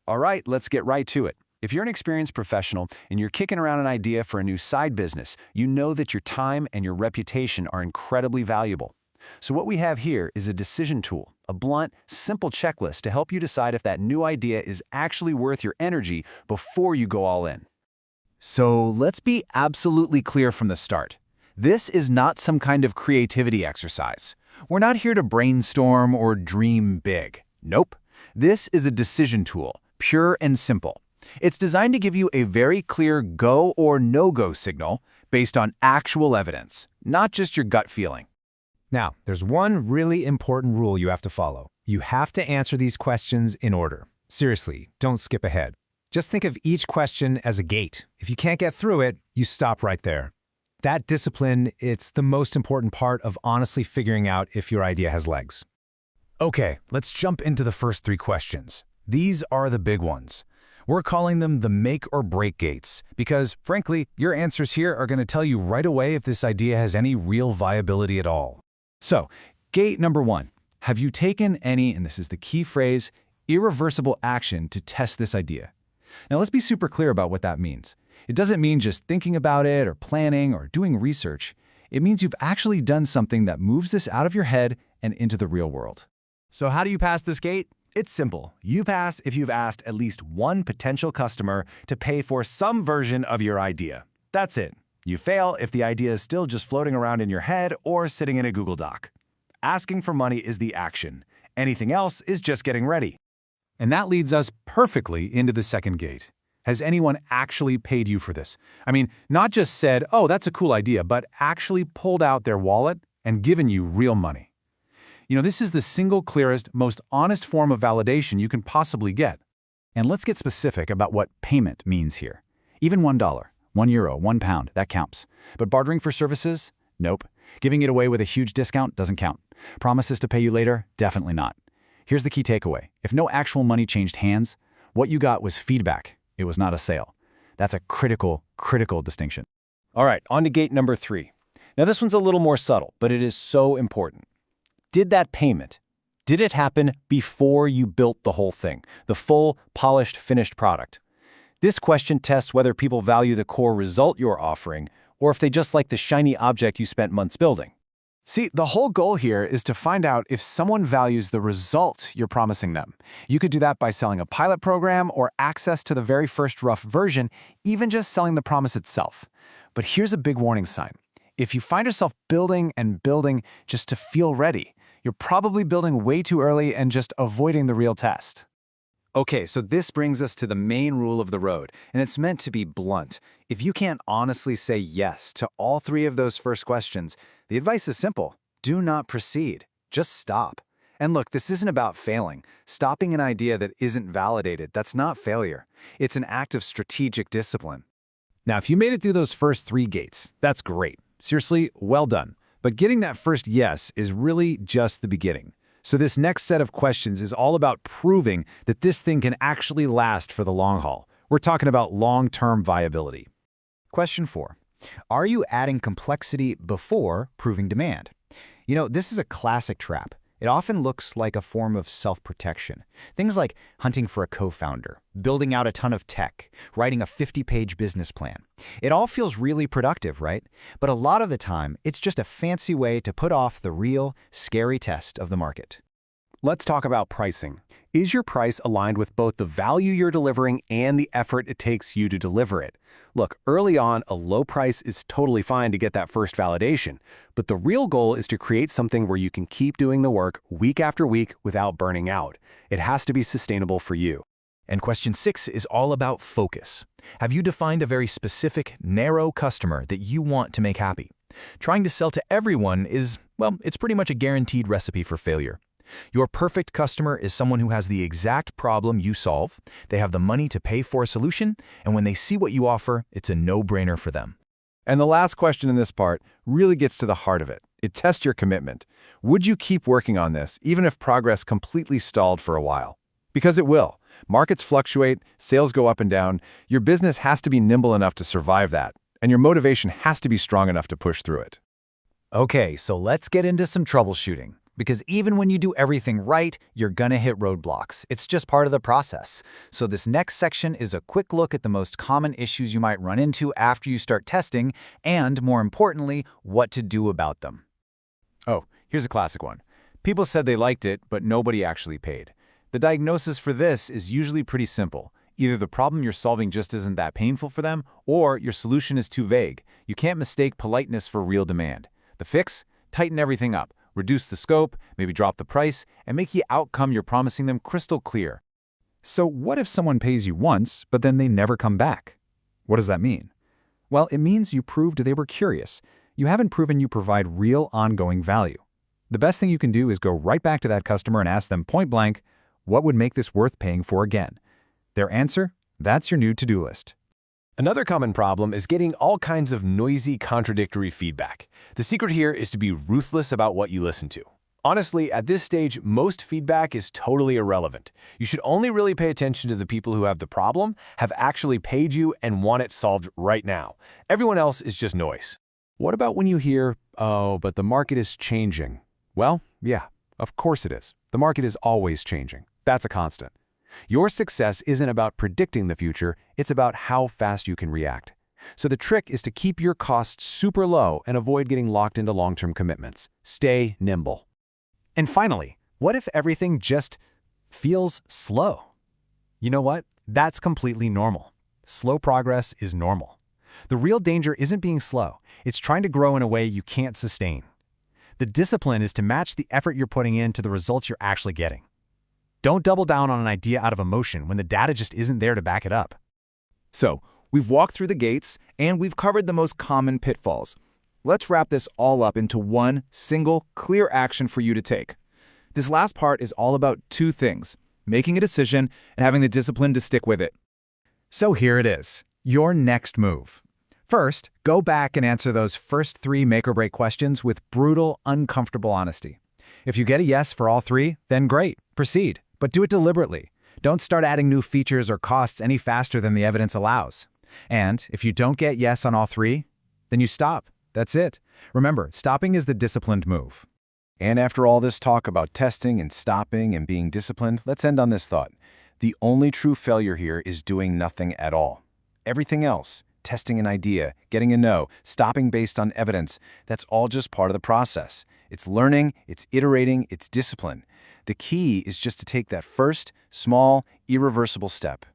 All right, let's get right to it. If you're an experienced professional and you're kicking around an idea for a new side business, you know that your time and your reputation are incredibly valuable. So what we have here is a decision tool, a blunt, simple checklist to help you decide if that new idea is actually worth your energy before you go all in. So let's be absolutely clear from the start. This is not some kind of creativity exercise. We're not here to brainstorm or dream big. Nope. This is a decision tool, pure and simple. It's designed to give you a very clear go or no-go signal based on actual evidence, not just your gut feeling. Now, there's one really important rule you have to follow. You have to answer these questions in order. Seriously, don't skip ahead. Just think of each question as a gate. If you can't get through it, you stop right there. That discipline, it's the most important part of honestly figuring out if your idea has legs. Okay, let's jump into the first 3 questions. These are the big ones. We're calling them the make or break gates because, frankly, your answers here are going to tell you right away if this idea has any real viability at all. So, gate number 1. Have you taken any, and this is the key phrase, irreversible action to test this idea? Now, let's be super clear about what that means. It doesn't mean just thinking about it or planning or doing research. It means you've actually done something that moves this out of your head and into the real world. So how do you pass this gate? It's simple. You pass if you've asked at least one potential customer to pay for some version of your idea. That's it. You fail if the idea is still just floating around in your head or sitting in a Google Doc. Asking for money is the action. Anything else is just getting ready. And that leads us perfectly into the second gate. Has anyone actually paid you for this? I mean, not just said, oh, that's a cool idea, but actually pulled out their wallet and given you real money. You know, this is the single clearest, most honest form of validation you can possibly get. And let's get specific about what payment means here. Even $1, €1, £1, that counts. But bartering for services? Nope. Giving it away with a huge discount doesn't count. Promises to pay you later? Definitely not. Here's the key takeaway. If no actual money changed hands, what you got was feedback. It was not a sale. That's a critical distinction. All right, on to gate number 3. Now this one's a little more subtle, but it is so important. Did that payment, did it happen before you built the whole thing, the full, polished, finished product? This question tests whether people value the core result you're offering or if they just like the shiny object you spent months building. See, the whole goal here is to find out if someone values the result you're promising them. You could do that by selling a pilot program or access to the very first rough version, even just selling the promise itself. But here's a big warning sign. If you find yourself building and building just to feel ready, you're probably building way too early and just avoiding the real test. Okay, so this brings us to the main rule of the road, and it's meant to be blunt. If you can't honestly say yes to all 3 of those first questions, the advice is simple. Do not proceed. Just stop. And look, this isn't about failing. Stopping an idea that isn't validated, that's not failure. It's an act of strategic discipline. Now, if you made it through those first 3 gates, that's great. Seriously, well done. But getting that first yes is really just the beginning. So this next set of questions is all about proving that this thing can actually last for the long haul. We're talking about long-term viability. Question 4. Are you adding complexity before proving demand? You know, this is a classic trap. It often looks like a form of self-protection. Things like hunting for a co-founder, building out a ton of tech, writing a 50-page business plan. It all feels really productive, right? But a lot of the time, it's just a fancy way to put off the real, scary test of the market. Let's talk about pricing. Is your price aligned with both the value you're delivering and the effort it takes you to deliver it? Look, early on, a low price is totally fine to get that first validation, but the real goal is to create something where you can keep doing the work week after week without burning out. It has to be sustainable for you. And question 6 is all about focus. Have you defined a very specific, narrow customer that you want to make happy? Trying to sell to everyone is, well, it's pretty much a guaranteed recipe for failure. Your perfect customer is someone who has the exact problem you solve, they have the money to pay for a solution, and when they see what you offer, it's a no-brainer for them. And the last question in this part really gets to the heart of it. It tests your commitment. Would you keep working on this, even if progress completely stalled for a while? Because it will. Markets fluctuate, sales go up and down. Your business has to be nimble enough to survive that, and your motivation has to be strong enough to push through it. Okay, so let's get into some troubleshooting. because even when you do everything right, you're gonna hit roadblocks. It's just part of the process. So this next section is a quick look at the most common issues you might run into after you start testing, and more importantly, what to do about them. Oh, here's a classic one. People said they liked it, but nobody actually paid. The diagnosis for this is usually pretty simple. Either the problem you're solving just isn't that painful for them, or your solution is too vague. You can't mistake politeness for real demand. The fix? Tighten everything up. Reduce the scope, maybe drop the price, and make the outcome you're promising them crystal clear. So what if someone pays you once, but then they never come back? What does that mean? Well, it means you proved they were curious. You haven't proven you provide real ongoing value. The best thing you can do is go right back to that customer and ask them point blank, what would make this worth paying for again? Their answer? That's your new to-do list. Another common problem is getting all kinds of noisy, contradictory feedback. The secret here is to be ruthless about what you listen to. Honestly, at this stage, most feedback is totally irrelevant. You should only really pay attention to the people who have the problem, have actually paid you, and want it solved right now. Everyone else is just noise. What about when you hear, oh, but the market is changing? Well, yeah, of course it is. The market is always changing. That's a constant. Your success isn't about predicting the future, it's about how fast you can react. So the trick is to keep your costs super low and avoid getting locked into long-term commitments. Stay nimble. And finally, what if everything just feels slow? You know what? That's completely normal. Slow progress is normal. The real danger isn't being slow. It's trying to grow in a way you can't sustain. The discipline is to match the effort you're putting in to the results you're actually getting. Don't double down on an idea out of emotion when the data just isn't there to back it up. So, we've walked through the gates, and we've covered the most common pitfalls. Let's wrap this all up into one single, clear action for you to take. This last part is all about two things: making a decision and having the discipline to stick with it. So here it is, your next move. First, go back and answer those first 3 make-or-break questions with brutal, uncomfortable honesty. If you get a yes for all 3, then great, proceed. But do it deliberately. Don't start adding new features or costs any faster than the evidence allows. And if you don't get yes on all 3, then you stop. That's it. Remember, stopping is the disciplined move. And after all this talk about testing and stopping and being disciplined, let's end on this thought. The only true failure here is doing nothing at all. Everything else, testing an idea, getting a no, stopping based on evidence, that's all just part of the process. It's learning, it's iterating, it's discipline. The key is just to take that first, small, irreversible step.